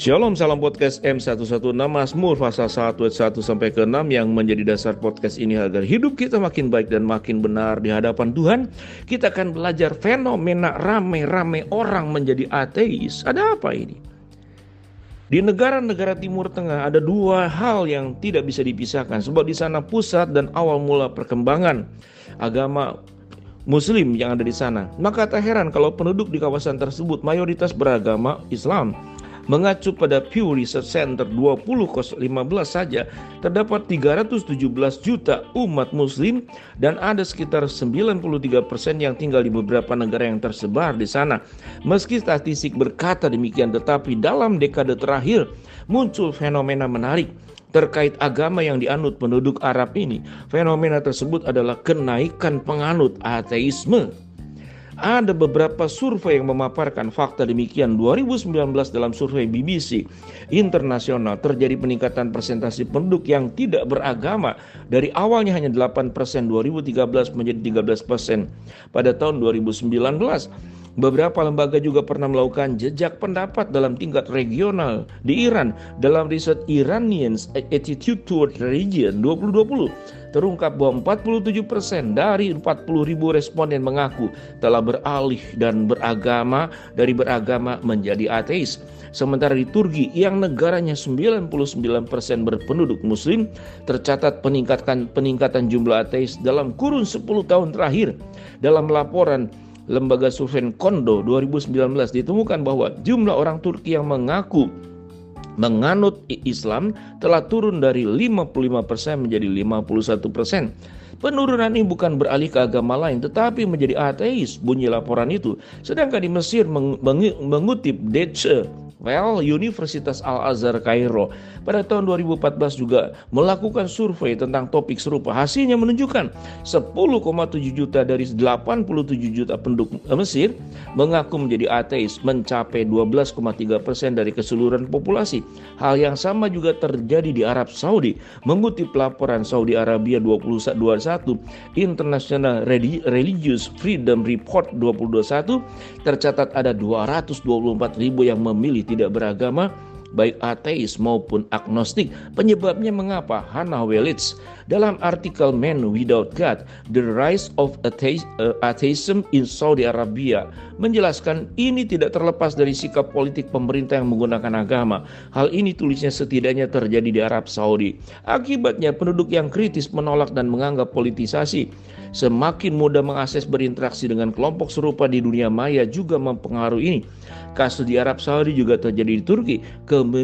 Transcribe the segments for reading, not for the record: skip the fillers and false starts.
Shalom, salam podcast M116 Mazmur pasal 1 ayat 1 sampai ke 6 yang menjadi dasar podcast ini agar hidup kita makin baik dan makin benar di hadapan Tuhan. Kita akan belajar fenomena rame-rame orang menjadi ateis. Ada apa ini? Di negara-negara Timur Tengah ada dua hal yang tidak bisa dipisahkan, sebab di sana pusat dan awal mula perkembangan agama Muslim yang ada di sana. Maka tak heran kalau penduduk di kawasan tersebut mayoritas beragama Islam. Mengacu pada Pew Research Center 2015 saja terdapat 317 juta umat muslim dan ada sekitar 93% yang tinggal di beberapa negara yang tersebar di sana. Meski statistik berkata demikian, tetapi dalam dekade terakhir muncul fenomena menarik terkait agama yang dianut penduduk Arab ini. Fenomena tersebut adalah kenaikan penganut ateisme. Ada beberapa survei yang memaparkan fakta demikian. 2019 dalam survei BBC internasional terjadi peningkatan persentase penduduk yang tidak beragama dari awalnya hanya 8%, 2013 menjadi 13% pada tahun 2019. Beberapa lembaga juga pernah melakukan jejak pendapat dalam tingkat regional di Iran. Dalam riset Iranians Attitude Toward Religion 2020 terungkap bahwa 47% dari 40.000 responden mengaku telah beralih dan dari beragama menjadi ateis. Sementara di Turki yang negaranya 99% berpenduduk muslim, tercatat peningkatan jumlah ateis dalam kurun 10 tahun terakhir. Dalam laporan lembaga survei Kondo 2019 ditemukan bahwa jumlah orang Turki yang mengaku menganut Islam telah turun dari 55% menjadi 51%. Penurunan ini bukan beralih ke agama lain tetapi menjadi ateis, bunyi laporan itu. Sedangkan di Mesir mengutip Deutsche Welle Universitas Al-Azhar Kairo pada tahun 2014 juga melakukan survei tentang topik serupa. Hasilnya menunjukkan 10,7 juta dari 87 juta penduduk Mesir mengaku menjadi ateis, mencapai 12,3% dari keseluruhan populasi. Hal yang sama juga terjadi di Arab Saudi. Mengutip laporan Saudi Arabia 2021 International Religious Freedom Report 2021, tercatat ada 224.000 yang memilih tidak beragama, baik ateis maupun agnostik. Penyebabnya mengapa? Hannah Welitz dalam artikel Man Without God, The Rise of Atheism in Saudi Arabia menjelaskan ini tidak terlepas dari sikap politik pemerintah yang menggunakan agama. Hal ini tulisnya setidaknya terjadi di Arab Saudi. Akibatnya penduduk yang kritis menolak dan menganggap politisasi semakin mudah mengakses berinteraksi dengan kelompok serupa di dunia maya juga mempengaruhi ini. Kasus di Arab Saudi juga terjadi di Turki.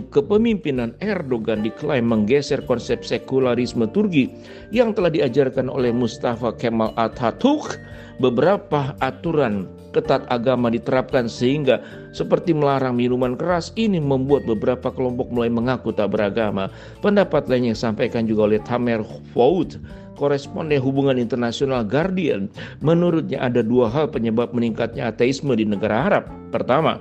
Kepemimpinan Erdogan diklaim menggeser konsep sekularisme Turki yang telah diajarkan oleh Mustafa Kemal Atatürk. Beberapa aturan ketat agama diterapkan sehingga seperti melarang minuman keras. Ini membuat beberapa kelompok mulai mengaku tak beragama. Pendapat lain yang disampaikan juga oleh Tamer Fouad, koresponden hubungan internasional Guardian. Menurutnya ada dua hal penyebab meningkatnya ateisme di negara Arab. Pertama,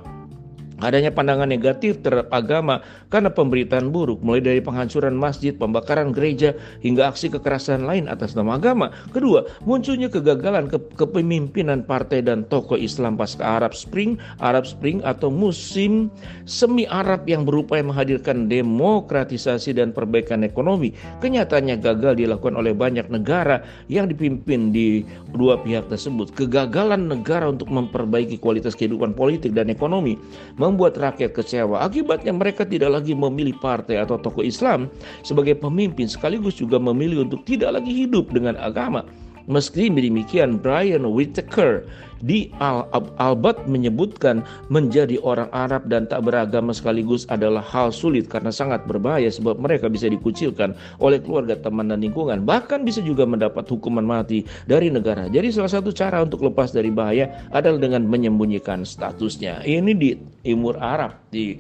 adanya pandangan negatif terhadap agama karena pemberitaan buruk, mulai dari penghancuran masjid, pembakaran gereja, hingga aksi kekerasan lain atas nama agama. Kedua, munculnya kegagalan kepemimpinan partai dan tokoh Islam pasca Arab Spring atau musim semi Arab yang berupaya menghadirkan demokratisasi dan perbaikan ekonomi. Kenyataannya gagal dilakukan oleh banyak negara yang dipimpin di dua pihak tersebut. Kegagalan negara untuk memperbaiki kualitas kehidupan politik dan ekonomi membuat rakyat kecewa. Akibatnya mereka tidak lagi memilih partai atau tokoh Islam sebagai pemimpin, sekaligus juga memilih untuk tidak lagi hidup dengan agama. Meski demikian, Brian Whitaker di Al-Albad menyebutkan menjadi orang Arab dan tak beragama sekaligus adalah hal sulit karena sangat berbahaya, sebab mereka bisa dikucilkan oleh keluarga, teman, dan lingkungan. Bahkan bisa juga mendapat hukuman mati dari negara. Jadi salah satu cara untuk lepas dari bahaya adalah dengan menyembunyikan statusnya. Ini di Timur Arab, di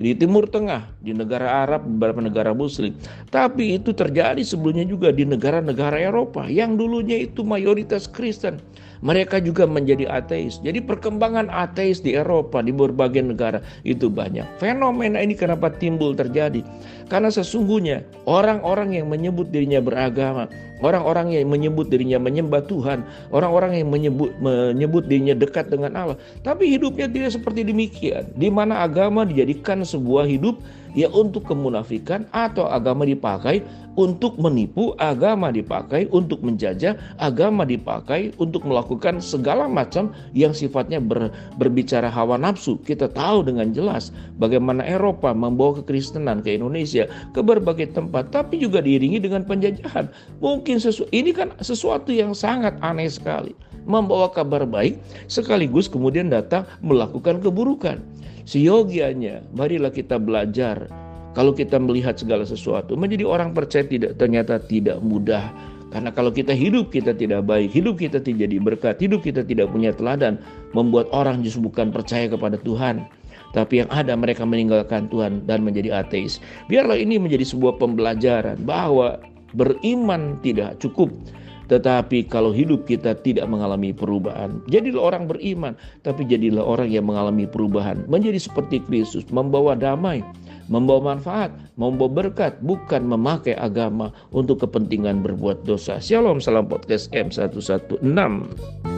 Timur Tengah, di negara Arab, beberapa negara Muslim. Tapi itu terjadi sebelumnya juga di negara-negara Eropa yang dulunya itu mayoritas Kristen. Mereka juga menjadi ateis. Jadi perkembangan ateis di Eropa, di berbagai negara itu banyak. Fenomena ini kenapa timbul terjadi? Karena sesungguhnya orang-orang yang menyebut dirinya beragama, orang-orang yang menyebut dirinya menyembah Tuhan, orang-orang yang menyebut dirinya dekat dengan Allah, tapi hidupnya tidak seperti demikian. Di mana agama dijadikan sebuah hidup ya untuk kemunafikan, atau agama dipakai untuk menipu, agama dipakai untuk menjajah, agama dipakai untuk melakukan segala macam yang sifatnya berbicara hawa nafsu. Kita tahu dengan jelas bagaimana Eropa membawa kekristenan ke Indonesia, ke berbagai tempat, tapi juga diiringi dengan penjajahan. Mungkin ini kan sesuatu yang sangat aneh sekali. Membawa kabar baik sekaligus kemudian datang melakukan keburukan. Seyogianya marilah kita belajar. Kalau kita melihat segala sesuatu, menjadi orang percaya ternyata tidak mudah. Karena kalau kita tidak baik, hidup kita tidak jadi berkat, hidup kita tidak punya teladan, membuat orang justru bukan percaya kepada Tuhan. Tapi yang ada mereka meninggalkan Tuhan dan menjadi ateis. Biarlah ini menjadi sebuah pembelajaran bahwa beriman tidak cukup. Tetapi kalau hidup kita tidak mengalami perubahan, jadilah orang beriman, tapi jadilah orang yang mengalami perubahan. Menjadi seperti Kristus, membawa damai, membawa manfaat, membawa berkat, bukan memakai agama untuk kepentingan berbuat dosa. Shalom, salam podcast M116.